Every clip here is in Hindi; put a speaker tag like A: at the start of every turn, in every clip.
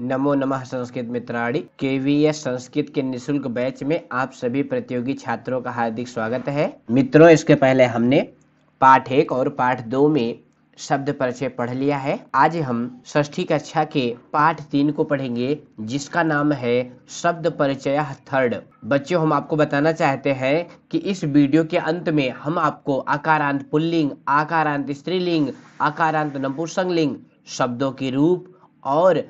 A: नमो नमः संस्कृत मित्राणि। केवीएस संस्कृत के निशुल्क बैच में आप सभी प्रतियोगी छात्रों का हार्दिक स्वागत है। मित्रों, इसके पहले हमने पाठ 1 और पाठ 2 में शब्द परिचय पढ़ लिया है। आज हम षष्ठी कक्षा के पाठ 3 को पढ़ेंगे, जिसका नाम है शब्द परिचय थर्ड। बच्चों, हम आपको बताना चाहते हैं कि इस वीडियो के अंत में हम आपको आकारांत पुल्लिंग, आकारांत स्त्रीलिंग, आकारांत नपुंसकलिंग शब्दों के रूप और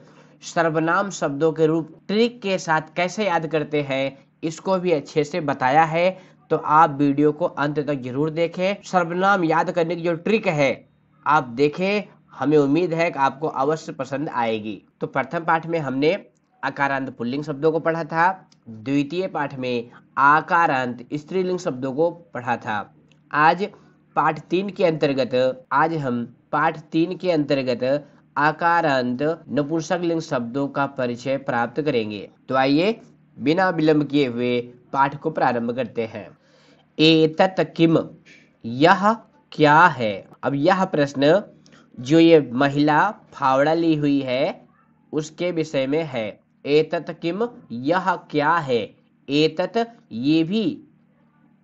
A: सर्वनाम शब्दों के रूप ट्रिक के साथ कैसे याद करते हैं, इसको भी अच्छे से बताया है। तो आप वीडियो को अंत तक जरूर देखें। सर्वनाम याद करने की जो ट्रिक है आप देखें, हमें उम्मीद है कि आपको अवश्य पसंद आएगी। तो प्रथम पाठ में हमने आकारांत पुल्लिंग शब्दों को पढ़ा था। द्वितीय पाठ में आकारांत स्त्रीलिंग शब्दों को पढ़ा था। आज हम पाठ 3 के अंतर्गत आकारांत नपुंसकलिंग शब्दों का परिचय प्राप्त करेंगे। तो आइए बिना विलंब किए हुए पाठ को प्रारंभ करते हैं। एतत् किम, यह क्या है। अब यह प्रश्न जो ये महिला फावड़ा ली हुई है उसके विषय में है। एतत् किम, यह क्या है। एतत्, ये भी।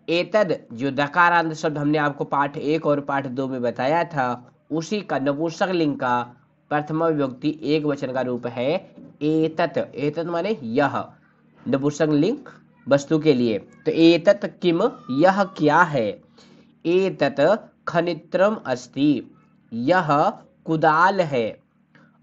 A: एतद जो दकारांत शब्द हमने आपको पाठ 1 और पाठ 2 में बताया था, उसी का नपुंसकलिंग का प्रथमा विभक्ति एक वचन का रूप है एतत्। एतत् माने यह, नपुंसकलिंग वस्तु के लिए। तो एतत् किम, यह क्या है। एतत् खनित्रम अस्ति, यह कुदाल है।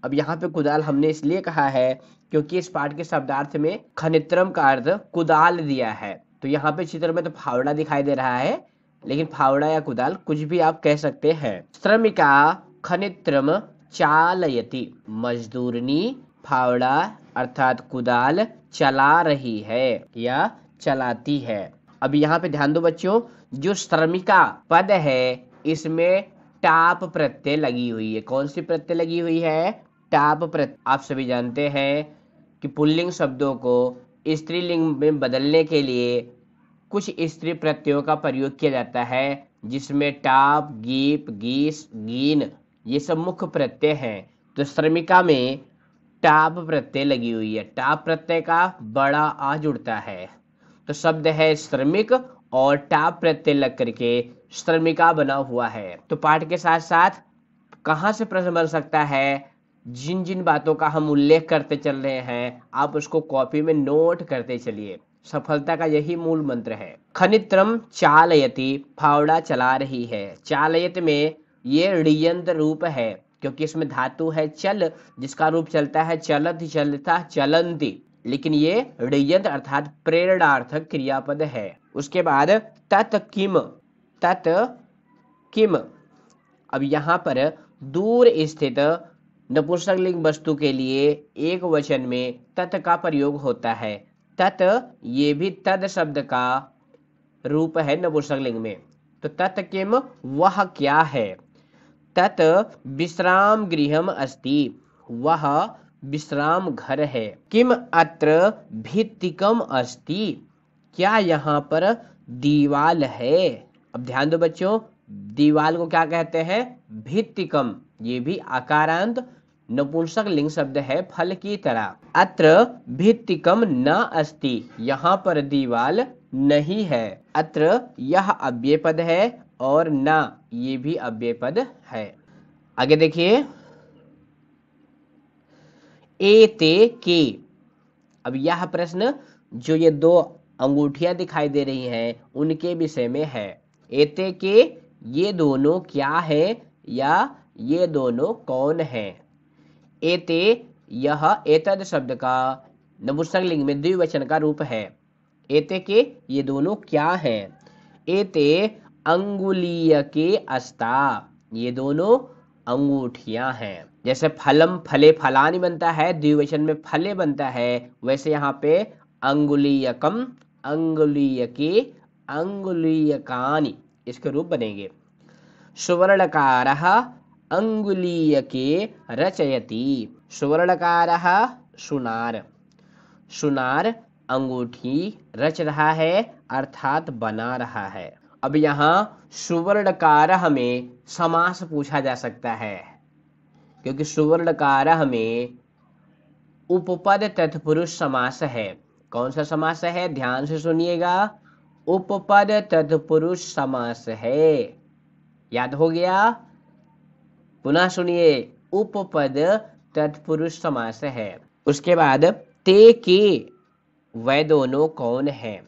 A: अब यहाँ पे कुदाल हमने इसलिए कहा है क्योंकि इस पाठ के शब्दार्थ में खनित्रम का अर्थ कुदाल दिया है। तो यहाँ पे चित्र में तो फावड़ा दिखाई दे रहा है, लेकिन फावड़ा या कुदाल कुछ भी आप कह सकते हैं। श्रमिका खनित्रम चालयति, मजदूरनी फावड़ा अर्थात कुदाल चला रही है या चलाती है। अब यहाँ पे ध्यान दो बच्चों, जो श्रमिका पद है इसमें टाप प्रत्यय लगी हुई है। कौन सी प्रत्यय लगी हुई है? टाप प्रत्यय। आप सभी जानते हैं कि पुल्लिंग शब्दों को स्त्रीलिंग में बदलने के लिए कुछ स्त्री प्रत्ययों का प्रयोग किया जाता है, जिसमें टाप, गीप, गीस, गीन ये सब मुख्य प्रत्यय हैं। तो श्रमिका में टाप प्रत्यय लगी हुई है। टाप प्रत्यय का बड़ा आ जुड़ता है, तो शब्द है श्रमिक और टाप प्रत्यय लग करके श्रमिका बना हुआ है। तो पाठ के साथ साथ कहाँ से प्रश्न बन सकता है, जिन जिन बातों का हम उल्लेख करते चल रहे हैं आप उसको कॉपी में नोट करते चलिए। सफलता का यही मूल मंत्र है। खनित्रम चालयति, फावड़ा चला रही है। चालयत में ये ऋयंत रूप है क्योंकि इसमें धातु है चल, जिसका रूप चलता है चलत, चलता, चलंती, लेकिन ये ऋयंत अर्थात प्रेरणार्थक क्रियापद है। उसके बाद तत् किम, तत् किम। अब यहाँ पर दूर स्थित नपुंसकलिंग वस्तु के लिए एक वचन में तत् का प्रयोग होता है। तत्, ये भी तद शब्द का रूप है नपुंसकलिंग में। तो तत् किम, वह क्या है। तत् विश्राम गृहम अस्ति, वह विश्राम घर है। किम अत्र भित्तिकम अस्ति, क्या यहाँ पर दीवाल है। अब ध्यान दो बच्चों, दीवाल को क्या कहते हैं? भित्तिकम। ये भी आकारांत नपुंसकलिंग शब्द है, फल की तरह। अत्र भित्तिकम न अस्ति, यहाँ पर दीवाल नहीं है। अत्र, यह अव्यय पद है और न, ये भी अव्यय पद है। आगे देखिए, एते के। अब यह प्रश्न जो ये दो अंगूठियां दिखाई दे रही हैं उनके विषय में है। एते के, ये दोनों क्या है या ये दोनों कौन है। एते, यह एतद शब्द का नपुंसकलिंग में द्विवचन का रूप है। एते के, ये दोनों क्या है। एते अंगुलीयके अस्ता, ये दोनों अंगूठियां हैं। जैसे फलम फले फलानी बनता है, द्विवचन में फले बनता है, वैसे यहाँ पे अंगुलीयकम, अंगुलीयके, अंगुलीयकानि इसके रूप बनेंगे। सुवर्णकारः अंगुलीयके रचयति, सुवर्णकारः सुनार, सुनार अंगूठी रच रहा है अर्थात बना रहा है। अब यहाँ सुवर्णकारः में समास पूछा जा सकता है, क्योंकि सुवर्णकारः में उपपद तत्पुरुष समास है। कौन सा समास है, ध्यान से सुनिएगा, उपपद तत्पुरुष समास है। याद हो गया, पुनः सुनिए, उपपद तत्पुरुष समास है। उसके बाद ते के वह दोनों कौन है।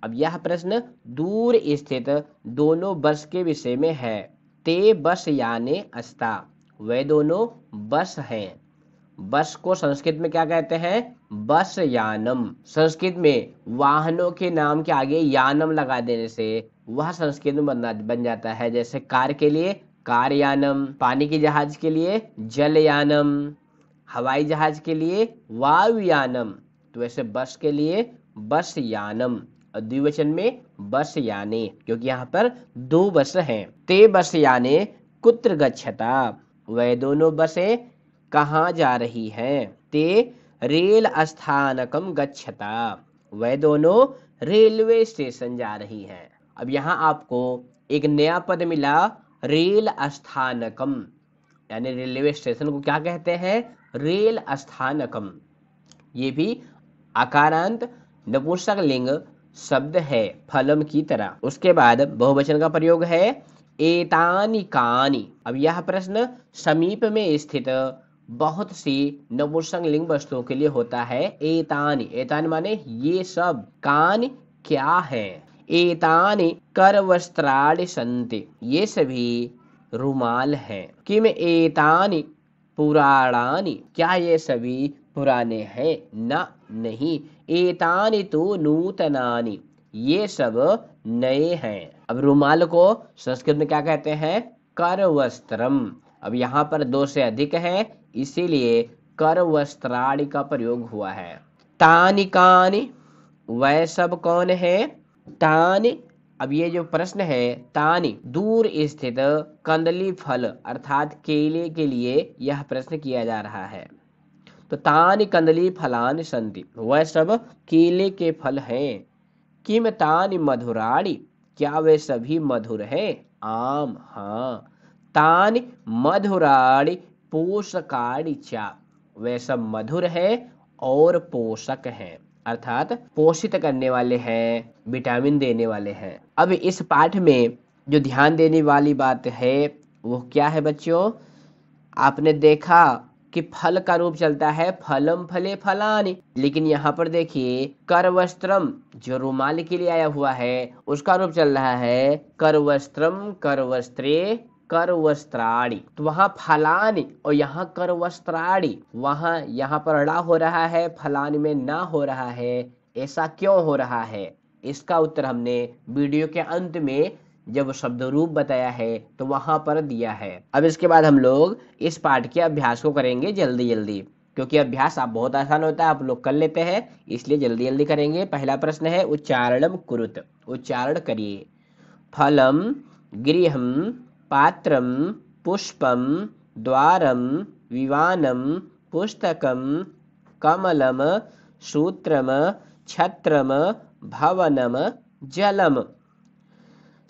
A: अब यह प्रश्न दूर स्थित दोनों बस के विषय में है। ते बस याने अस्ता, वह दोनों बस हैं। बस को संस्कृत में क्या कहते हैं, बस यानम। संस्कृत में वाहनों के नाम के आगे यानम लगा देने से वह संस्कृत में बन जाता है। जैसे कार के लिए कार यानम, पानी की जहाज के लिए जल यानम, हवाई जहाज के लिए वायु यानम। तो वैसे बस के लिए बस यानम, और द्विवचन में बस याने, क्योंकि यहाँ पर दो बस हैं। ते बस याने कुत्र गच्छता, वह दोनों बसें कहाँ जा रही हैं। ते रेल स्थानकम गच्छता, वह दोनों रेलवे स्टेशन जा रही हैं। अब यहाँ आपको एक नया पद मिला, रेल स्थानकम, यानी रेलवे स्टेशन को क्या कहते हैं, रेल स्थानकम। ये भी आकारांत नपुंसक लिंग शब्द है, फलम की तरह। उसके बाद बहुवचन का प्रयोग है एतानि कानि। अब यह प्रश्न समीप में स्थित बहुत सी नपुंसक लिंग वस्तुओं के लिए होता है। एतानि, एतानि माने ये सब, कानि क्या है। एतानि कर वस्त्राणि सन्ति, ये सभी रुमाल हैं। किम एतानि पुराणानि, क्या ये सभी पुराने हैं, न नहीं। एतानि तो नूतनानि, ये सब नए हैं। अब रुमाल को संस्कृत में क्या कहते हैं, कर वस्त्रम। अब यहाँ पर दो से अधिक है, इसीलिए कर वस्त्राणि का प्रयोग हुआ है। तानि कानि, वह सब कौन है। तानि, अब ये जो प्रश्न है, तानि दूर स्थित कंदली फल अर्थात केले के लिए यह प्रश्न किया जा रहा है। तो तानि कंदली फलानि सन्ति, वह सब केले के फल हैं। किम तानि मधुराणि, क्या वे सभी मधुर हैं। आम, हाँ। तानि मधुराणि पोषकाणि च, वे सब मधुर हैं और पोषक हैं, अर्थात पोषित करने वाले हैं, विटामिन देने वाले हैं। अब इस पाठ में जो ध्यान देने वाली बात है वो क्या है बच्चों, आपने देखा कि फल का रूप चलता है फलम फले फलानि, लेकिन यहाँ पर देखिए कर वस्त्रम जो रुमाल के लिए आया हुआ है उसका रूप चल रहा है कर वस्त्रम कर वस्त्रे कर वस्त्राणि। तो वहां फलानि और यहाँ कर वस्त्राणि, वहां यहाँ पर ड़ा हो रहा है, फलानि में ना हो रहा है। ऐसा क्यों हो रहा है, इसका उत्तर हमने वीडियो के अंत में जब शब्द रूप बताया है तो वहां पर दिया है। अब इसके बाद हम लोग इस पाठ के अभ्यास को करेंगे जल्दी जल्दी, क्योंकि अभ्यास आप बहुत आसान होता है, आप लोग कर लेते हैं, इसलिए जल्दी जल्दी करेंगे। पहला प्रश्न है उच्चारणम कुरुत, उच्चारण करिए। फलम गृहम पात्रम पुष्पम द्वारम विवानम पुस्तकम कमलम सूत्रम छत्रम भवनम जलम।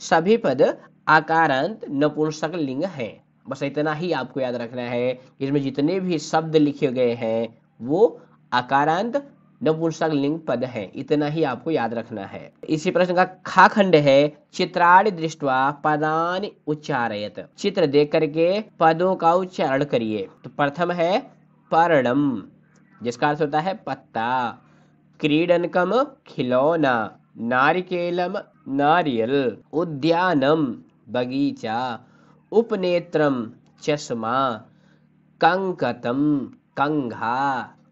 A: सभी पद आकारांत नपुंसक लिंग है। बस इतना ही आपको याद रखना है, इसमें जितने भी शब्द लिखे गए हैं वो आकारांत नपुंसक लिंग पद है, इतना ही आपको याद रखना है। इसी प्रश्न का खा खंड है चित्राणि दृष्ट्वा पदानि उच्चारयत, चित्र देख करके पदों का उच्चारण करिए। तो प्रथम है पर्णम, जिसका अर्थ होता है पत्ता। क्रीडनकम खिलौना, नारिकेलम नारियल, उद्यानम बगीचा, उपनेत्रम चश्मा, कंकतम कंघा।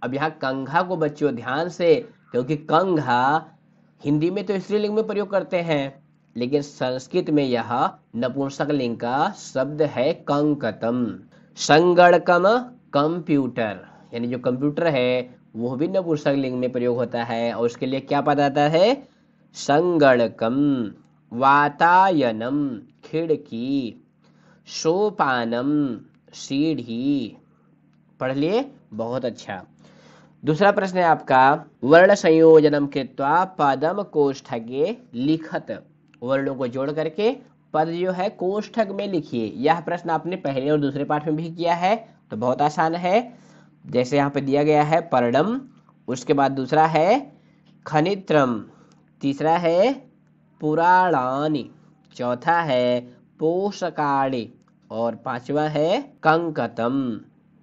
A: अब यहाँ कंघा को बच्चों ध्यान से, क्योंकि कंघा हिंदी में तो स्त्रीलिंग में प्रयोग करते हैं, लेकिन संस्कृत में यह नपुंसक लिंग का शब्द है कंकतम। संगणकम कंप्यूटर, यानी जो कंप्यूटर है वो भी नपुंसक लिंग में प्रयोग होता है, और उसके लिए क्या पद आता है संगणकम। वातायनम खिड़की, सोपानम सीढ़ी। पढ़ लिए, बहुत अच्छा। दूसरा प्रश्न है आपका वर्ण संयोजनम कृत्वा पदम कोष्ठके लिखत, वर्णों को जोड़ करके पद जो है कोष्ठक में लिखिए। यह प्रश्न आपने पहले और दूसरे पाठ में भी किया है, तो बहुत आसान है। जैसे यहाँ पे दिया गया है पर्णम, उसके बाद दूसरा है खनित्रम, तीसरा है पुराणानि, चौथा है पोषकाणि और पांचवा है कंकतम।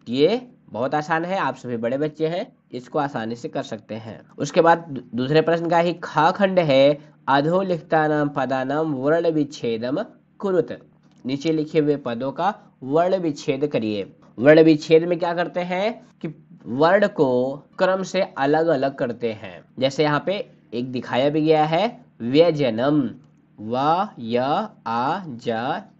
A: ये बहुत आसान है, आप सभी बड़े बच्चे हैं, इसको आसानी से कर सकते हैं। उसके बाद दूसरे प्रश्न का ही ख खंड है अधोलिखितानां पदानां वर्ण विच्छेदम कुरुत। नीचे लिखे हुए पदों का वर्ण विच्छेद करिए। वर्ण विच्छेद में क्या करते हैं कि वर्ण को क्रम से अलग अलग करते हैं। जैसे यहाँ पे एक दिखाया भी गया है व्यंजनम, व य आ ज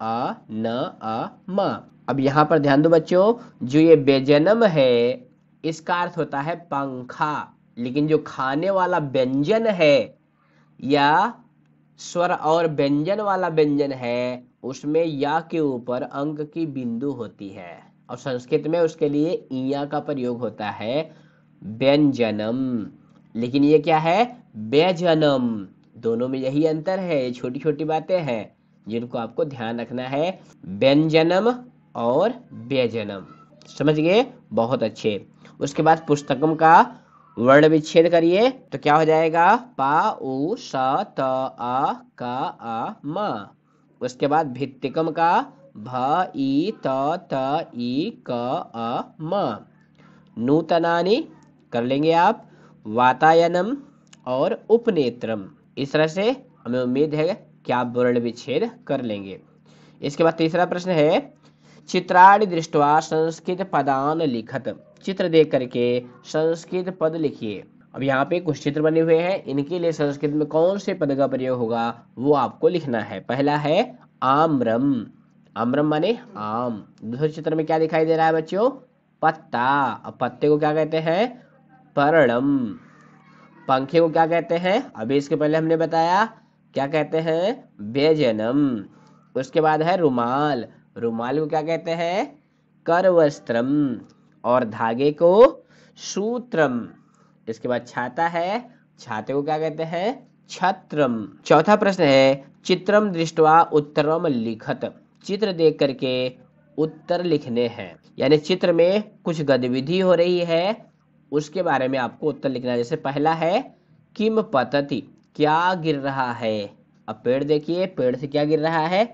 A: आ न आ म। अब यहाँ पर ध्यान दो बच्चों, जो ये व्यंजनम है इसका अर्थ होता है पंखा, लेकिन जो खाने वाला व्यंजन है या स्वर और व्यंजन वाला व्यंजन है उसमें या के ऊपर अंक की बिंदु होती है और संस्कृत में उसके लिए इया का प्रयोग होता है व्यंजनम। लेकिन ये क्या है व्यंजनम। दोनों में यही अंतर है, ये छोटी छोटी बातें हैं जिनको आपको ध्यान रखना है, व्यंजनम और व्यंजनम। समझ गए, बहुत अच्छे। उसके बाद पुस्तकम का वर्ण विच्छेद करिए तो क्या हो जाएगा पा उ स त आ का आ म। उसके बाद भित्तिकम का भ ई त त ई क अ म। नूतनानि कर लेंगे आप, वातायनम और उपनेत्रम। इस तरह से हमें उम्मीद है कि आप वर्ण विच्छेद कर लेंगे। इसके बाद तीसरा प्रश्न है चित्राणि दृष्ट्वा संस्कृत पदान लिखत। चित्र देख करके संस्कृत पद लिखिए। अब यहाँ पे कुछ चित्र बने हुए हैं, इनके लिए संस्कृत में कौन से पद का प्रयोग होगा वो आपको लिखना है। पहला है आम्रम, आम्रम माने आम। दूसरे चित्र में क्या दिखाई दे रहा है बच्चों, पत्ता। अब पत्ते को क्या कहते हैं पर्णम। पंखे को क्या कहते हैं, अभी इसके पहले हमने बताया क्या कहते हैं व्यंजनम। उसके बाद है रुमाल, रुमाल को क्या कहते हैं करवस्त्रम और धागे को सूत्रम। इसके बाद छाता है, छाते को क्या कहते हैं छत्रम। चौथा प्रश्न है चित्रम दृष्ट्वा उत्तरम लिखत। चित्र देख करके उत्तर लिखने हैं, यानी चित्र में कुछ गतिविधि हो रही है उसके बारे में आपको उत्तर लिखना है। जैसे पहला है किम पतति, क्या गिर रहा है। अब पेड़ देखिए, पेड़ से क्या गिर रहा है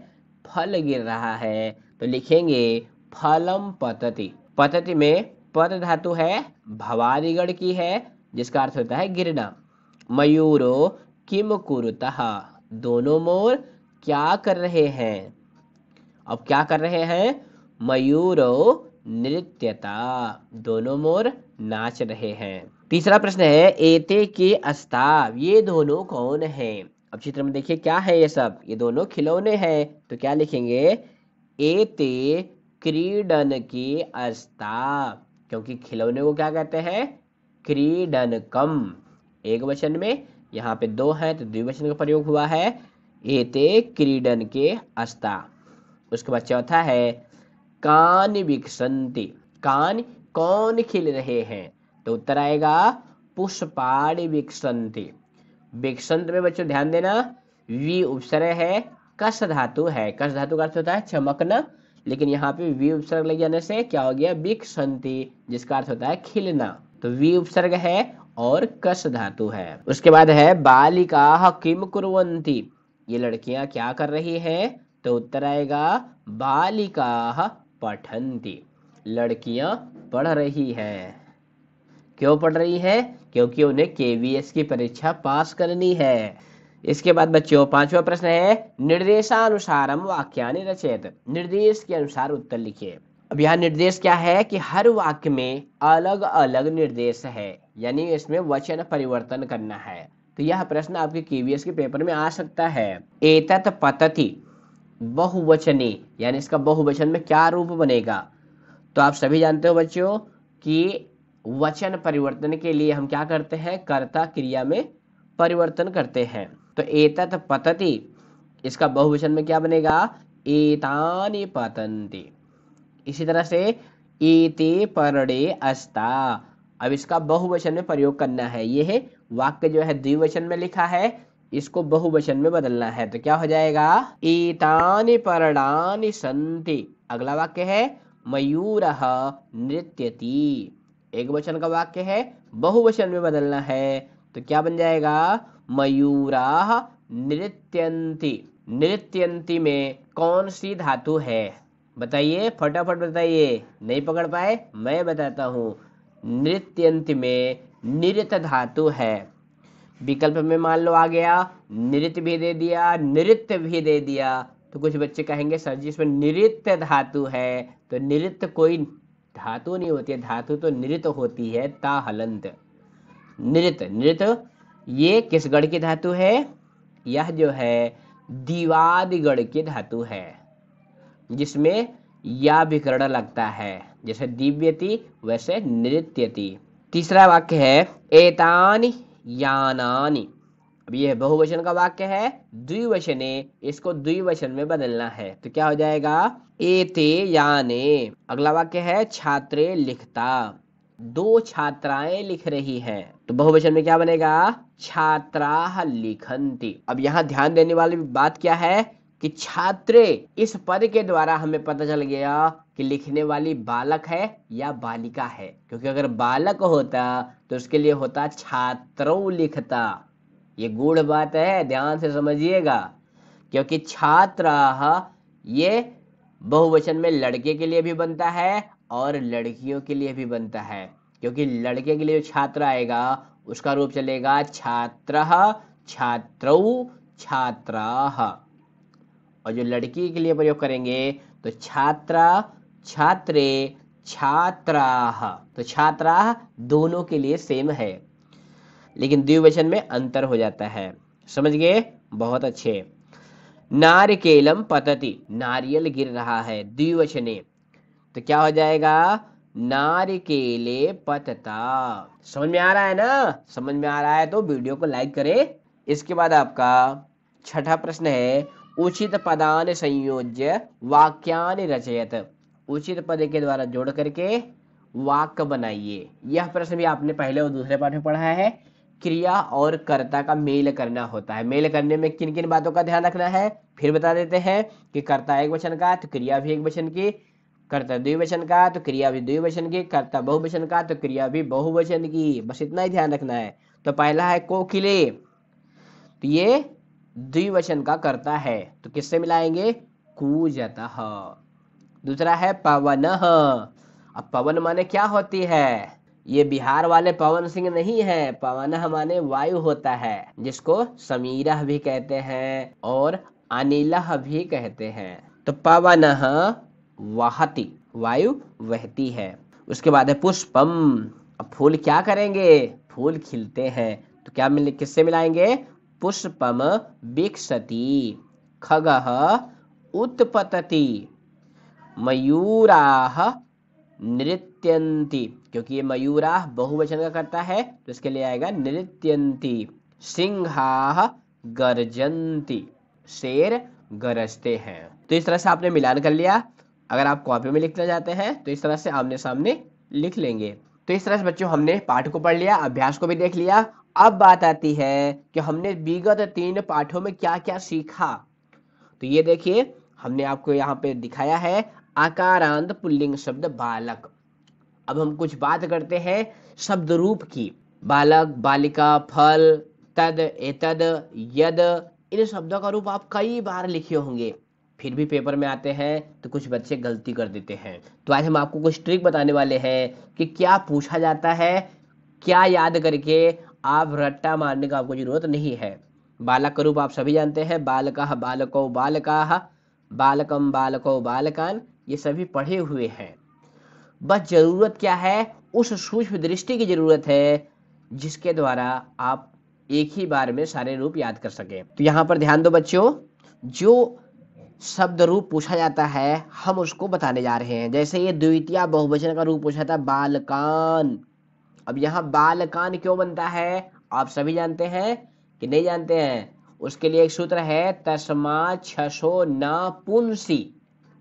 A: फल गिर रहा है, तो लिखेंगे फलम पतति। पतति में पद धातु है भवादिगण की है जिसका अर्थ होता है गिरना। मयूरो किम कुरुतः, दोनों मोर क्या कर रहे हैं। अब क्या कर रहे हैं मयूरो नृत्यता, दोनों मोर नाच रहे हैं। तीसरा प्रश्न है एते के अस्ताव, ये दोनों कौन हैं। अब चित्र में देखिए क्या है ये सब, ये दोनों खिलौने हैं, तो क्या लिखेंगे एते क्रीडन के अस्ताव, क्योंकि खिलौने को क्या कहते हैं क्रीडनकम। एक वचन में, यहाँ पे दो है तो द्विवचन का प्रयोग हुआ है एते क्रीडन के अस्ता। उसके बाद चौथा है कान विकसंति, कान कौन खिल रहे हैं, तो उत्तर आएगा पुष्पाणि विकसंति। विकसंत में बच्चों ध्यान देना वी उपसर्ग है, कस धातु है, कस धातु का अर्थ होता है चमकना, लेकिन यहाँ पे वी उपसर्ग लग जाने से क्या हो गया विकसंति, जिसका अर्थ होता है खिलना। तो वी उपसर्ग है और कस धातु है। उसके बाद है बालिका किम कुर्वन्ति, ये लड़कियां क्या कर रही हैं, तो उत्तर आएगा बालिका पठन्ति, लड़कियां पढ़ रही हैं। क्यों पढ़ रही है, क्योंकि उन्हें केवीएस की परीक्षा पास करनी है। इसके बाद बच्चों पांचवा प्रश्न है निर्देशानुसारम वाक्यानि रचयत, निर्देश के अनुसार उत्तर लिखिए। अब यहाँ निर्देश क्या है कि हर वाक्य में अलग अलग निर्देश है, यानी इसमें वचन परिवर्तन करना है। तो यह प्रश्न आपके केवीएस के पेपर में आ सकता है। एतत् पतति बहुवचनी, यानी इसका बहुवचन में क्या रूप बनेगा। तो आप सभी जानते हो बच्चों कि वचन परिवर्तन के लिए हम क्या करते हैं कर्ता क्रिया में परिवर्तन करते हैं। तो एतत् पतति इसका बहुवचन में क्या बनेगा एतानि पतन्ति। इसी तरह से एते पर्णे अस्ता, अब इसका बहुवचन में प्रयोग करना है। यह है वाक्य जो है द्विवचन में लिखा है, इसको बहुवचन में बदलना है, तो क्या हो जाएगा एतानि पर्णानि सन्ति। अगला वाक्य है मयूरः नृत्यति, एक वचन का वाक्य है, बहुवचन में बदलना है, तो क्या बन जाएगा? मयूराः नृत्यन्ति। नृत्यन्ति में कौन सी धातु है? बताइए, फटाफट बताइए। नहीं पकड़ पाए? मैं बताता हूँ। नृत्यन्ति में निरत धातु है। विकल्प में मान लो आ गया, नृत्य भी दे दिया, नृत्य भी दे दिया, तो कुछ बच्चे कहेंगे सर जी इसमें नृत्य धातु है। तो नृत्य कोई धातु नहीं होती है, धातु तो नृत्य होती है, ता हलंत। नृत्य, नृत्य ये किस गढ़ की धातु है? यह जो है दिवादिगढ़ की धातु है, जिसमें या विकर्ण लगता है। जैसे दिव्यति वैसे नृत्यति। तीसरा वाक्य है एतानि यानानि। अब ये बहुवचन का वाक्य है, द्विवचने, इसको द्विवचन में बदलना है, तो क्या हो जाएगा? एते याने। अगला वाक्य है छात्रे लिखता। दो छात्राएं लिख रही हैं, तो बहुवचन में क्या बनेगा? छात्राः लिखन्ति। अब यहाँ ध्यान देने वाली बात क्या है कि छात्रे इस पद के द्वारा हमें पता चल गया कि लिखने वाली बालक है या बालिका है, क्योंकि अगर बालक होता तो उसके लिए होता छात्रौ लिखता। ये गूढ़ बात है, ध्यान से समझिएगा, क्योंकि छात्राः ये बहुवचन में लड़के के लिए भी बनता है और लड़कियों के लिए भी बनता है, क्योंकि लड़के के लिए छात्र आएगा उसका रूप चलेगा छात्रः, छात्रौ, छात्राः, और जो लड़की के लिए प्रयोग करेंगे तो छात्रा, छात्रे, छात्राः। तो छात्राः दोनों के लिए सेम है, लेकिन द्विवचन में अंतर हो जाता है। समझ गए? बहुत अच्छे। नारिकेलम पतति, नारियल गिर रहा है, द्विवचने, तो क्या हो जाएगा? नारिकेले पतता। समझ में आ रहा है ना? समझ में आ रहा है तो वीडियो को लाइक करें। इसके बाद आपका छठा प्रश्न है उचित पदान संयोज्य वाक्यानि रचयत। उचित पद के द्वारा जोड़ करके वाक्य बनाइए। यह प्रश्न भी आपने पहले और दूसरे पाठ में पढ़ा है। क्रिया और कर्ता का मेल करना होता है। मेल करने में किन किन बातों का ध्यान रखना है फिर बता देते हैं कि कर्ता एक वचन का तो क्रिया भी एक वचन की, कर्ता द्विवचन का तो क्रिया भी द्विवचन की, कर्ता बहुवचन का तो क्रिया भी बहुवचन की। बस इतना ही ध्यान रखना है। तो पहला है कोकिले, तो ये द्विवचन का कर्ता है, तो किससे मिलाएंगे? कूजतः। दूसरा है पवनः। अब पवन माने क्या होती है? ये बिहार वाले पवन सिंह नहीं है, पवनः माने वायु होता है, जिसको समीरः भी कहते हैं और अनिलः भी कहते हैं। तो पवनः वहति, वायु वहती है। उसके बाद है पुष्पम। अब फूल क्या करेंगे? फूल खिलते हैं, तो क्या किससे मिलाएंगे? पुष्पम विकसति। खगः उत्पतति। मयूराः नृत्यन्ति, क्योंकि ये मयूराः बहुवचन का करता है तो इसके लिए आएगा नृत्यन्ति। सिंहाः गर्जन्ति, शेर गरजते हैं। तो इस तरह से आपने मिलान कर लिया। अगर आप कॉपी में लिखना चाहते हैं तो इस तरह से आमने सामने लिख लेंगे। तो इस तरह से बच्चों हमने पाठ को पढ़ लिया, अभ्यास को भी देख लिया। अब बात आती है कि हमने विगत 3 पाठों में क्या क्या सीखा। तो ये देखिए हमने आपको यहाँ पे दिखाया है आकारांत पुल्लिंग शब्द बालक। अब हम कुछ बात करते हैं शब्द रूप की। बालक, बालिका, फल, तद, एतद, यद, इन शब्दों का रूप आप कई बार लिखे होंगे, फिर भी पेपर में आते हैं तो कुछ बच्चे गलती कर देते हैं। तो आज हम आपको कुछ ट्रिक बताने वाले हैं कि क्या पूछा जाता है, क्या याद करके आप रट्टा मारने का आपको जरूरत नहीं है। बालक का रूप आप सभी जानते हैं, बालकः, बालको, बालकाः, बालकम, बालको, बालकान, ये सभी पढ़े हुए हैं। बस जरूरत क्या है? उस सूक्ष्म दृष्टि की जरूरत है जिसके द्वारा आप एक ही बार में सारे रूप याद कर सके। तो यहाँ पर ध्यान दो बच्चों, जो शब्द रूप पूछा जाता है हम उसको बताने जा रहे हैं। जैसे ये द्वितीय बहुवचन का रूप पूछा था बालकान। अब यहाँ बालकान क्यों बनता है आप सभी जानते हैं कि नहीं जानते हैं? उसके लिए एक सूत्र है तस्मात् छसो न पुंसी।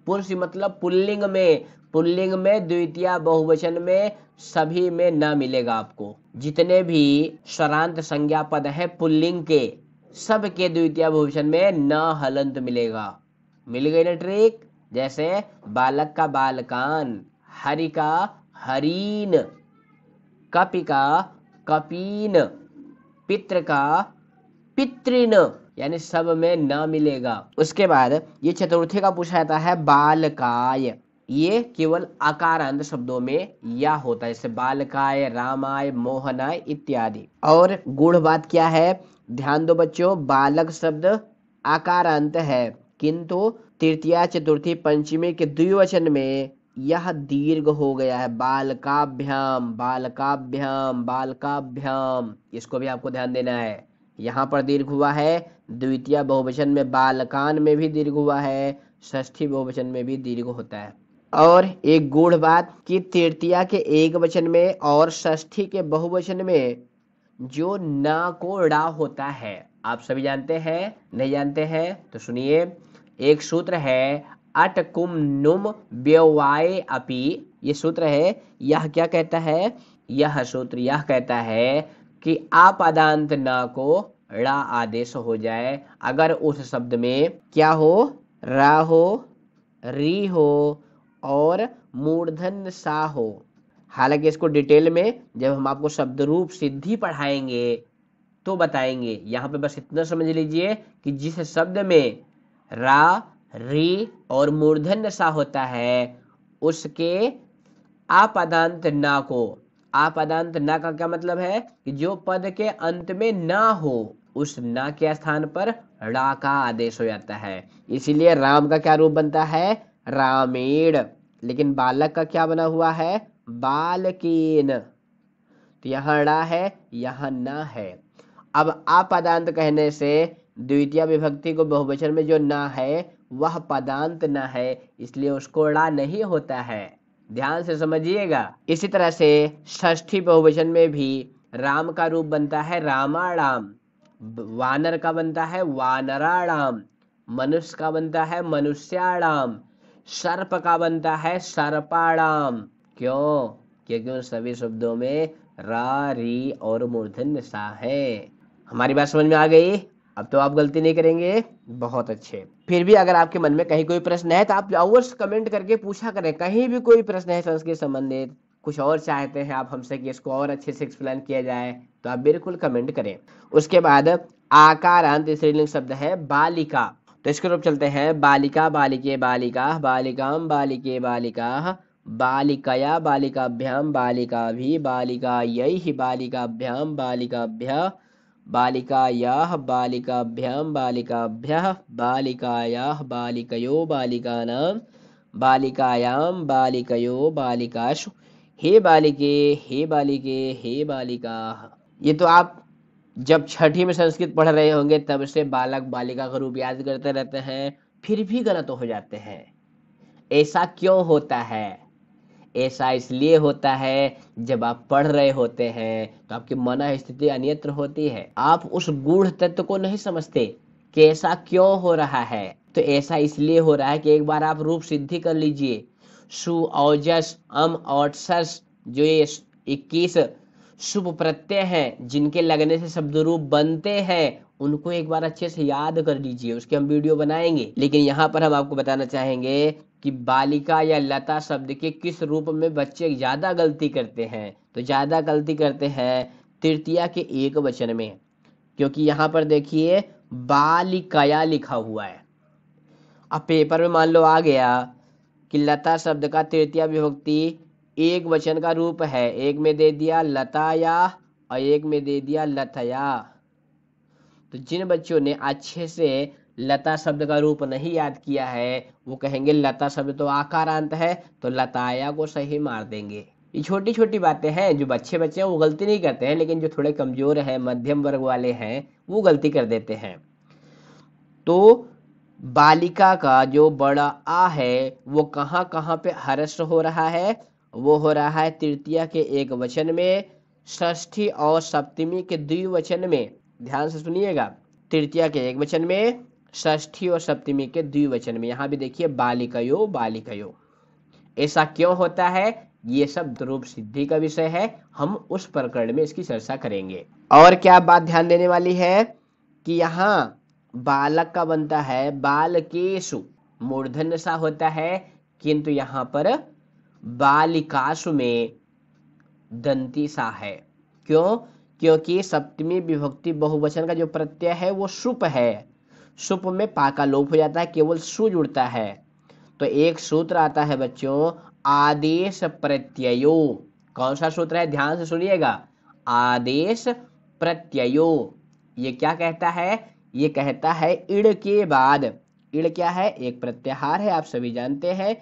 A: पुंसी मतलब पुल्लिंग में, पुल्लिंग में द्वितीय बहुवचन में सभी में न मिलेगा आपको। जितने भी स्वरांत संज्ञा पद है पुल्लिंग के, सब के द्वितीय बहुवचन में न हलंत मिलेगा। मिल गई ना ट्रिक? जैसे बालक का बालकान, हरि का हरीन, कपि का कपीन, पितृ का पितृन, यानी सब में न मिलेगा। उसके बाद ये चतुर्थी का पूछा जाता है बालकाय, ये केवल आकारांत शब्दों में या होता है, जैसे बालकाय, रामाय, मोहनाय इत्यादि। और गूढ़ बात क्या है, ध्यान दो बच्चों, बालक शब्द आकारांत है, किंतु तृतीया चतुर्थी पंचमी के द्विवचन में यह दीर्घ हो गया है, बालकाभ्याम बालकाभ्याम बालकाभ्याम, इसको भी आपको ध्यान देना है। यहाँ पर दीर्घ हुआ है, द्वितीय बहुवचन में बालकान में भी दीर्घ हुआ है, षष्ठी बहुवचन में भी दीर्घ होता है। और एक गूढ़ बात कि तृतीया के एक वचन में और षष्ठी के बहुवचन में जो ना को ड़ा होता है, आप सभी जानते हैं, नहीं जानते हैं तो सुनिए। एक सूत्र है अट कुम नुम व्यवाय अपि, ये सूत्र है, यह क्या कहता है, यह सूत्र यह कहता है कि आपदांत ना को ड़ा आदेश हो जाए अगर उस शब्द में क्या हो, रा हो, री हो और मूर्धन्य सा हो। हालांकि इसको डिटेल में जब हम आपको शब्द रूप सिद्धि पढ़ाएंगे तो बताएंगे, यहाँ पे बस इतना समझ लीजिए कि जिस शब्द में रा, री और मूर्धन्य सा होता है उसके आपदांत ना को, आपदांत ना का क्या मतलब है कि जो पद के अंत में ना हो उस ना के स्थान पर ड़ा का आदेश हो जाता है। इसीलिए राम का क्या रूप बनता है, रामेण, लेकिन बालक का क्या बना हुआ है, बालकेन। तो यहाँ ड़ा है, यहाँ ना है। अब आपदांत कहने से द्वितीय विभक्ति को बहुवचन में जो ना है वह पदांत ना है, इसलिए उसको ड़ा नहीं होता है, ध्यान से समझिएगा। इसी तरह से षष्ठी बहुवचन में भी राम का रूप बनता है रामाणाम, वानर का बनता है वानराणाम, मनुष्य का बनता है मनुष्याणाम, सर्प का बनता है सर्पाणाम। क्यों, क्योंकि उन सभी शब्दों में रा, री और मूर्धन्य सा है। हमारी बात समझ में आ गई, अब तो आप गलती नहीं करेंगे, बहुत अच्छे। फिर भी अगर आपके मन में कहीं कोई प्रश्न है तो आप अवश्य कमेंट करके पूछा करें, कहीं भी कोई प्रश्न है संस्कृत संबंधित, कुछ और चाहते हैं आप हमसे कि इसको और अच्छे से एक्सप्लेन किया जाए तो आप बिल्कुल कमेंट करें। उसके बाद आकारांत स्त्रीलिंग शब्द है बालिका, तो इसके रूप चलते हैं बालिका, बालिके, बालिका, बालिकाम, बालिके, बालिका, बालिकया, बालिकाभ्याम, बालिकाभि, बालिकायै, बालिकाभ्याम, बालिकाभ्य, बालिकायाः, बालिकाभ्याम, बालिकाभ्यः, बालिकायाः, बालिकयो, बालिकानां, बालिकायां, बालिकयो, बालिकासु, हे बालिके, हे बालिके, हे बालिकाः। ये तो आप जब छठी में संस्कृत पढ़ रहे होंगे तब से बालक बालिका का रूप याद करते रहते हैं, फिर भी गलत हो जाते हैं। ऐसा क्यों होता है, ऐसा इसलिए होता है जब आप पढ़ रहे होते हैं तो आपकी मन स्थिति अन्यत्र होती है, आप उस गूढ़ तत्व को नहीं समझते कि ऐसा क्यों हो रहा है। तो ऐसा इसलिए हो रहा है कि एक बार आप रूप सिद्धि कर लीजिए, सु, औजस, अम और सस, जो ये 21 शुभ प्रत्यय हैं जिनके लगने से शब्द रूप बनते हैं, उनको एक बार अच्छे से याद कर लीजिए, उसके हम वीडियो बनाएंगे। लेकिन यहाँ पर हम आपको बताना चाहेंगे कि बालिका या लता शब्द के किस रूप में बच्चे ज्यादा गलती करते हैं, तो ज्यादा गलती करते हैं तृतीया के एक वचन में, क्योंकि यहाँ पर देखिए बालिकया लिखा हुआ है। अब पेपर में मान लो आ गया कि लता शब्द का तृतीया विभक्ति एक वचन का रूप है, एक में दे दिया लताया और एक में दे दिया लतया, तो जिन बच्चों ने अच्छे से लता शब्द का रूप नहीं याद किया है वो कहेंगे लता शब्द तो आकारांत है, तो लताया को सही मार देंगे। ये छोटी छोटी बातें हैं, जो अच्छे बच्चे हैं वो गलती नहीं करते हैं, लेकिन जो थोड़े कमजोर हैं, मध्यम वर्ग वाले हैं, वो गलती कर देते हैं। तो बालिका का जो बड़ा आ है वो कहाँ कहाँ पे हर्ष हो रहा है, वो हो रहा है तृतीया के एक वचन में, षष्ठी और सप्तमी के द्विवचन में। ध्यान से सुनिएगा, तृतीया के एक वचन में, षष्ठी और सप्तमी के द्विवचन में। यहाँ भी देखिए बालिकयो, बालिकयो। ऐसा क्यों होता है, ये सब रूप सिद्धि का विषय है, हम उस प्रकरण में इसकी चर्चा करेंगे। और क्या बात ध्यान देने वाली है कि यहाँ बालक का बनता है बालकेशु, मूर्धन्य सा होता है, किंतु यहाँ पर बालिकासु में दंती सा है। क्यों? क्योंकि सप्तमी विभक्ति बहुवचन का जो प्रत्यय है वो शुप है। शुप में पा का लोप हो जाता है, केवल सु जुड़ता है। तो एक सूत्र आता है बच्चों, आदेश प्रत्ययो। कौन सा सूत्र है? ध्यान से सुनिएगा। आदेश प्रत्ययो। ये क्या कहता है? ये कहता है इड़ के बाद। इड़ क्या है? एक प्रत्याहार है, आप सभी जानते हैं।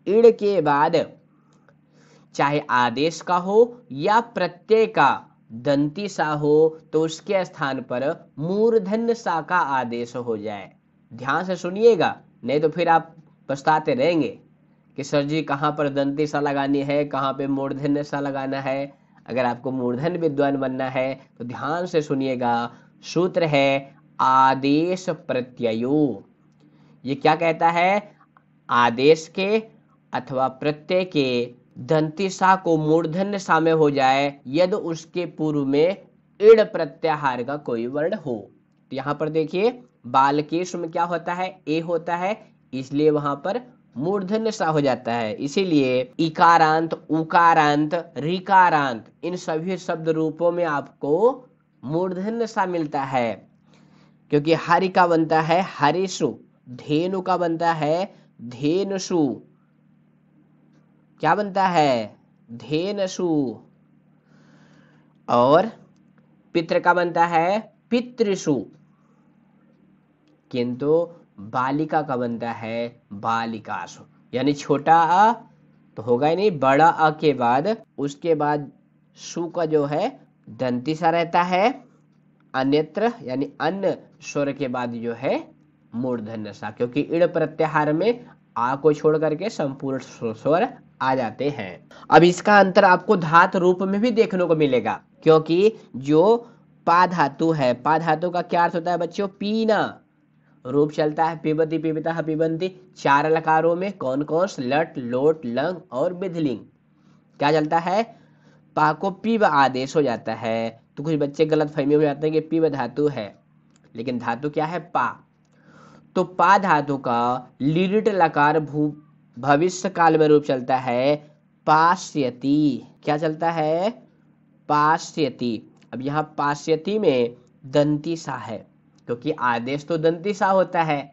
A: इड़ के बाद चाहे आदेश का हो या प्रत्यय का दंती सा हो, तो उसके स्थान पर मूर्धन्य सा का आदेश हो जाए। ध्यान से सुनिएगा, नहीं तो फिर आप पछताते रहेंगे कि सर जी कहाँ पर दंती सा लगानी है, कहाँ पे मूर्धन्य सा लगाना है। अगर आपको मूर्धन्य विद्वान बनना है तो ध्यान से सुनिएगा। सूत्र है आदेश प्रत्ययो। ये क्या कहता है? आदेश के अथवा प्रत्यय के दंती सा को मूर्धन्य सा में हो जाए यदि उसके पूर्व में इड़ प्रत्याहार का कोई वर्ण हो। तो यहाँ पर देखिए बालकेश में क्या होता है? ए होता है, इसलिए वहां पर मूर्धन्य सा हो जाता है। इसीलिए इकारांत, उकारांत, ऋकारांत इन सभी शब्द रूपों में आपको मूर्धन्य सा मिलता है। क्योंकि हरि का बनता है हरिषु, धेनु का बनता है धेनुषु, क्या बनता है? धेनसु। और पितृ का बनता है पितृषु। किंतु बालिका का बनता है बालिकासु। यानी छोटा अ तो होगा ही नहीं, बड़ा अ के बाद उसके बाद सु का जो है दंती सा रहता है। अन्यत्र यानी अन्य स्वर के बाद जो है मूर्धन्य सा, क्योंकि इड़ प्रत्याहार में आ को छोड़ करके संपूर्ण स्वर आ जाते हैं। अब इसका अंतर आपको धात रूप में भी देखने को मिलेगा, क्योंकि जो पा धातु है, पा धातु का क्या अर्थ होता है बच्चों? पीना। रूप चलता है पिबती, पिबता, पिबंती। चार लकारों में कौन कौन? लट, लोट, लंग और बिधलिंग। क्या चलता है? पा को पीब आदेश हो जाता है। तो कुछ बच्चे गलत फहमी हो जाते हैं कि पीब धातु है, लेकिन धातु क्या है? पा। तो पा धातु का लिरिट लकार भविष्य काल में रूप चलता है पास्यति। क्या चलता है? पास्यति। अब यहाँ पास्यति में दंती सा है, क्योंकि आदेश तो दंती सा होता है,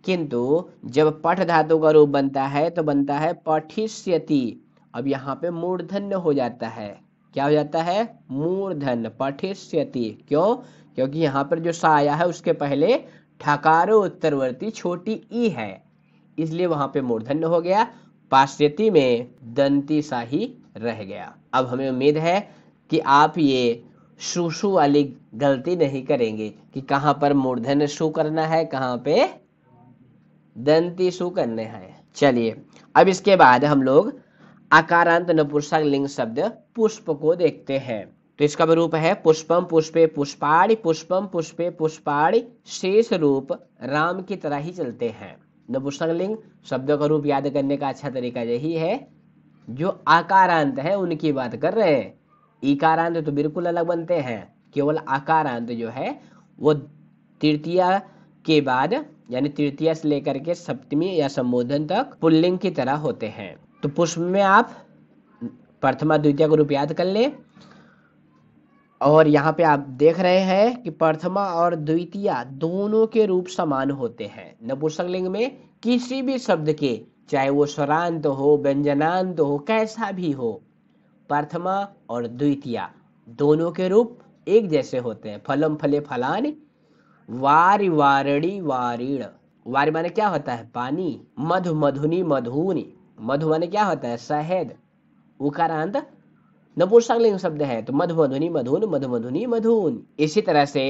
A: किंतु जब पठ धातु का रूप बनता है तो बनता है पठिष्यति। अब यहाँ पे मूर्धन्य हो जाता है। क्या हो जाता है? मूर्धन्य, पठिष्यति। क्यों? क्योंकि यहाँ पर जो सा आया है उसके पहले ठकारो उत्तरवर्ती छोटी ई है, इसलिए वहां पे मूर्धन्य हो गया। पाश्यति में दंती सा ही रह गया। अब हमें उम्मीद है कि आप ये सुसु वाली गलती नहीं करेंगे कि कहाँ पर मूर्धन्य सु करना है, कहाँ पे दंती सु करने हैं। चलिए अब इसके बाद हम लोग आकारांत नपुंसक लिंग शब्द पुष्प को देखते हैं। तो इसका रूप है पुष्पम पुष्पे पुष्पाणि, पुष्पम पुष्पे पुष्पाणि। शेष रूप राम की तरह ही चलते हैं। नपुंसक लिंग शब्दों का रूप याद करने का अच्छा तरीका यही है, जो आकारांत है उनकी बात कर रहे हैं। इकारांत तो बिल्कुल अलग बनते हैं। केवल आकारांत जो है वो तृतीया के बाद यानी तृतीया से लेकर के सप्तमी या संबोधन तक पुल्लिंग की तरह होते हैं। तो पुष्प में आप प्रथमा द्वितीय को रूप याद कर ले। और यहाँ पे आप देख रहे हैं कि प्रथमा और द्वितीय दोनों के रूप समान होते हैं। नपुंसक लिंग में किसी भी शब्द के, चाहे वो स्वरांत हो, व्यंजनांत हो, कैसा भी हो, प्रथमा और द्वितीय दोनों के रूप एक जैसे होते हैं। फलम फले फलानि, वारि वारणी वारीण। वारि माने क्या होता है? पानी। मधु मधुनी मधुनी, मधु माने क्या होता है? शहद। उकारांत नपुंसक लिंग शब्द है तो मधु मधुनी मधुन, मधु मधुनी मधुन। इसी तरह से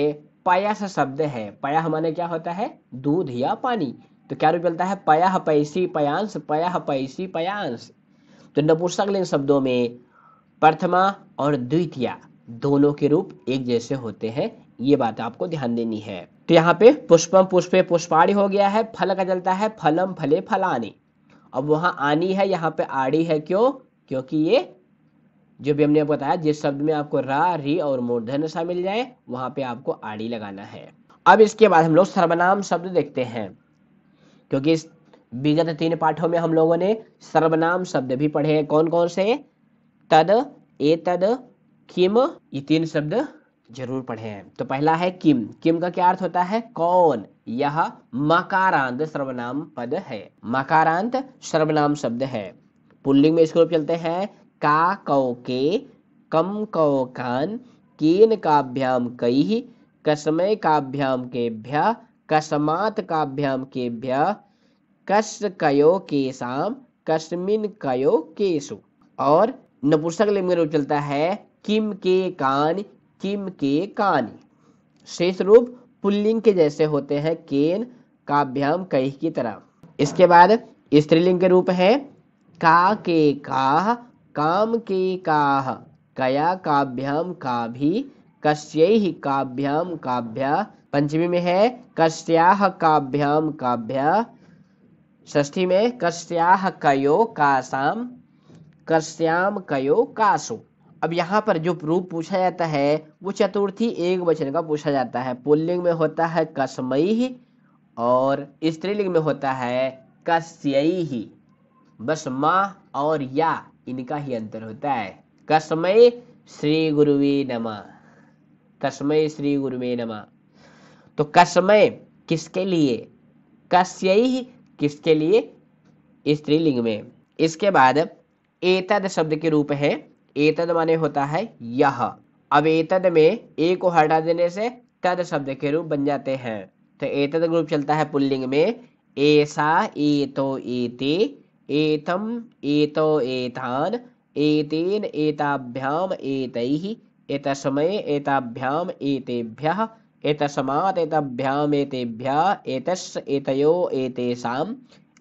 A: पयस शब्द है। पयः माने क्या होता है? दूध या पानी। तो क्या रूप चलता है? पयः पैसी पयांश, पयः पैसी पयांश। तो नपुंसक लिंग शब्दों में प्रथमा और द्वितीय दोनों के रूप एक जैसे होते हैं, ये बात आपको ध्यान देनी है। तो यहाँ पे पुष्पम पुष्पे पुष्पाणि हो गया है। फल का चलता है फलम फले फलानि। अब वहां आनी है, यहाँ पे आड़ी है। क्यों? क्योंकि ये जो भी हमने बताया, जिस शब्द में आपको रा, री और मूर्धन्य सा मिल जाए वहां पे आपको आड़ी लगाना है। अब इसके बाद हम लोग सर्वनाम शब्द देखते हैं, क्योंकि इस विगत 3 पाठों में हम लोगों ने सर्वनाम शब्द भी पढ़े हैं। कौन कौन से? तद, एतद, किम, ये तीन शब्द जरूर पढ़े हैं। तो पहला है किम। किम का क्या अर्थ होता है? कौन। यह मकारांत सर्वनाम पद है, मकारांत सर्वनाम शब्द है। पुल्लिंग में इसके रूप चलते हैं का कौ के, कम कौ कान, केन काभ्याम कैः, कस्मै काभ्याम केभ्यः, कस्मात् काभ्याम केभ्यः, कस कयो केसाम, कस्मिन कयो केसु। और नपुंसक लिंग में रूप चलता है किम के कान, किम के कानि। शेष रूप पुल्लिंग के जैसे होते हैं, केन, काभ्याम, कैः की तरह। इसके बाद स्त्रीलिंग के रूप है का के काह, काम के काह, कया काभ्याम काभी, कस्यैः काभ्याम काभ्या। पंचमी में है कस्याः काभ्याम काभ्या। षष्ठी में कस्याः कयो कासाम, कस्याम कयो कासु। अब यहाँ पर जो रूप पूछा जाता है वो चतुर्थी एक वचन का पूछा जाता है। पुल्लिंग में होता है कस्मैः और स्त्रीलिंग में होता है कस्यैः। बस माँ और या इनका ही अंतर होता है। कस्मै श्री गुरुवे नमः, कस्मै श्री गुरुवे नमः। तो कस्मै किसके लिए, कस्यैः किसके लिए, स्त्रीलिंग में। इसके बाद एतद शब्द के रूप है। एतद माने होता है यह। अब एतद में ए को हटा देने से तद शब्द के रूप बन जाते हैं। तो एतद ग्रुप चलता है पुल्लिंग में ऐसा, एतो एते, एतम एतो एतान, एतेन एताभ्याम एतैः, एतस्मै एताभ्याम एतेभ्यः, एतस्मात् एताभ्याम एतेभ्यः, एतस् एतयो एतेषाम,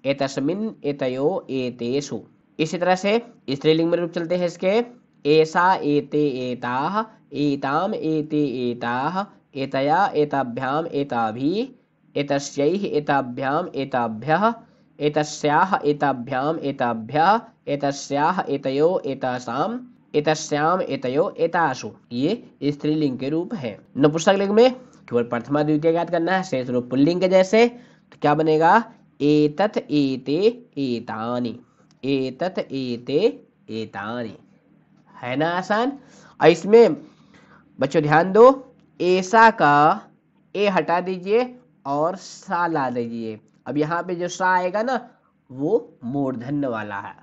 A: एतस्मिन् एतयो एतेषु। इसी तरह से स्त्रीलिंग में रूप चलते हैं इसके ऐसा, एते एताः, एताम एते एताः, एतया एताभ्याम एताभिः, एतस्यैः एताभ्याम एताभ्यः, एतस्याः एताभ्याम एताभ्यः, एतस्याः एतयो एतासाम, एतस्याम एतयो एतासु। ये स्त्रीलिंग के रूप है। नपुंसक लिंग में केवल प्रथमा द्वितीय याद करना है, शेष रूप पुल्लिंग के जैसे। तो क्या बनेगा? एतत एते एतानि, एतत एते एतानि। है ना आसान? और इसमें बच्चों ध्यान दो, ऐसा का ए हटा दीजिए और सा ला दीजिए। अब यहाँ पे जो सा आएगा ना वो मूर्धन्य वाला है,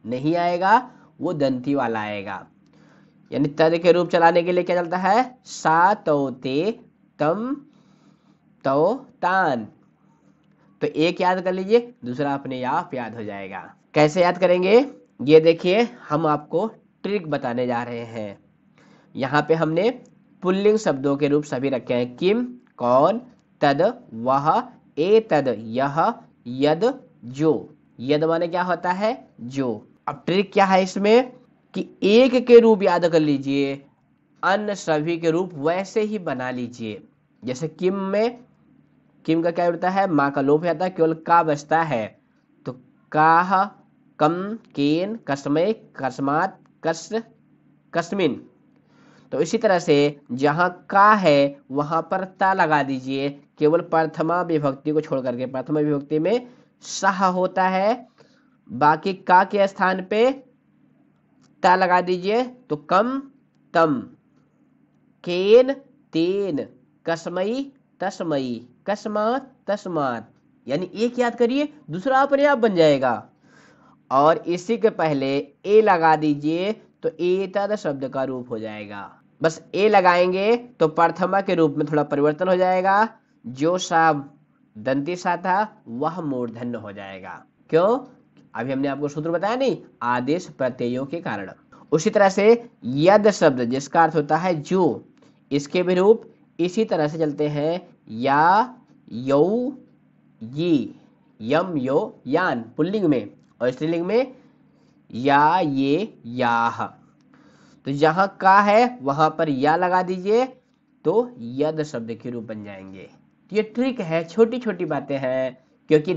A: नहीं आएगा वो दंती वाला आएगा। यानी तद के रूप चलाने के लिए क्या चलता है? सा तो ते, तम तो तान। तो एक याद कर लीजिए, दूसरा अपने आप याद हो जाएगा। कैसे याद करेंगे ये देखिए, हम आपको ट्रिक बताने जा रहे हैं। यहाँ पे हमने पुल्लिंग शब्दों के रूप सभी रखे हैं। किम कौन, तद वह, एतद यह, यद जो। यद माने क्या होता है? जो। अब ट्रिक क्या है इसमें कि एक के रूप याद कर लीजिए, अन्य सभी के रूप वैसे ही बना लीजिए। जैसे किम में किम का क्या होता है? माँ का लोप जाता है, केवल का बचता है। तो काह, कम, केन, कस्मै, कस्मात्, कस, कस्मिन। तो इसी तरह से जहां का है वहां पर ता लगा दीजिए, केवल प्रथमा विभक्ति को छोड़ करके। प्रथमा विभक्ति में सह होता है, बाकी का के स्थान पे ता लगा दीजिए। तो कम, तम, केन, तेन, कस्मै, तस्मै, कस्मात्, तस्मात्। यानी एक याद करिए, दूसरा अपने आप बन जाएगा। और इसी के पहले ए लगा दीजिए तो एतद शब्द का रूप हो जाएगा। बस ए लगाएंगे तो प्रथमा के रूप में थोड़ा परिवर्तन हो जाएगा। जो सा दंती सा था वह मूर्धन्य हो जाएगा। क्यों? अभी हमने आपको सूत्र बताया नहीं, आदेश प्रत्ययों के कारण। उसी तरह से यद शब्द जिसका अर्थ होता है जो, इसके भी रूप इसी तरह से चलते हैं। या, यौ, यी, यम, यो, यान पुल्लिंग में, और स्त्रीलिंग में या, ये, याह। तो जहां का है वहां पर या लगा दीजिए तो यद शब्द के रूप बन जाएंगे। तो ये ट्रिक है, छोटी छोटी बातें हैं, क्योंकि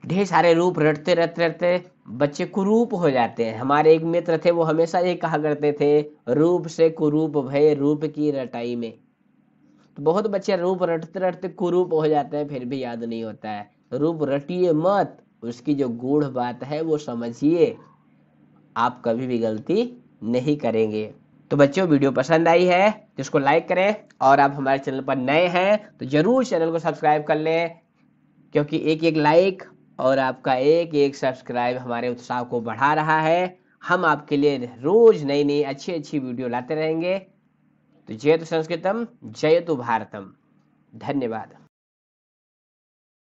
A: ढेर सारे रूप रटते रटते रटते बच्चे कुरूप हो जाते हैं। हमारे एक मित्र थे, वो हमेशा ये कहा करते थे, रूप से कुरूप भय रूप की रटाई में। तो बहुत बच्चे रूप रटते रटते कुरूप हो जाते हैं, फिर भी याद नहीं होता है। रूप रटिए मत, उसकी जो गूढ़ बात है वो समझिए, आप कभी भी गलती नहीं करेंगे। तो बच्चों, वीडियो पसंद आई है तो इसको लाइक करें, और आप हमारे चैनल पर नए हैं तो जरूर चैनल को सब्सक्राइब कर लें, क्योंकि एक एक लाइक और आपका एक एक सब्सक्राइब हमारे उत्साह को बढ़ा रहा है। हम आपके लिए रोज नई नई अच्छी अच्छी वीडियो लाते रहेंगे। तो जयतु संस्कृतम, जयतु भारतम। धन्यवाद।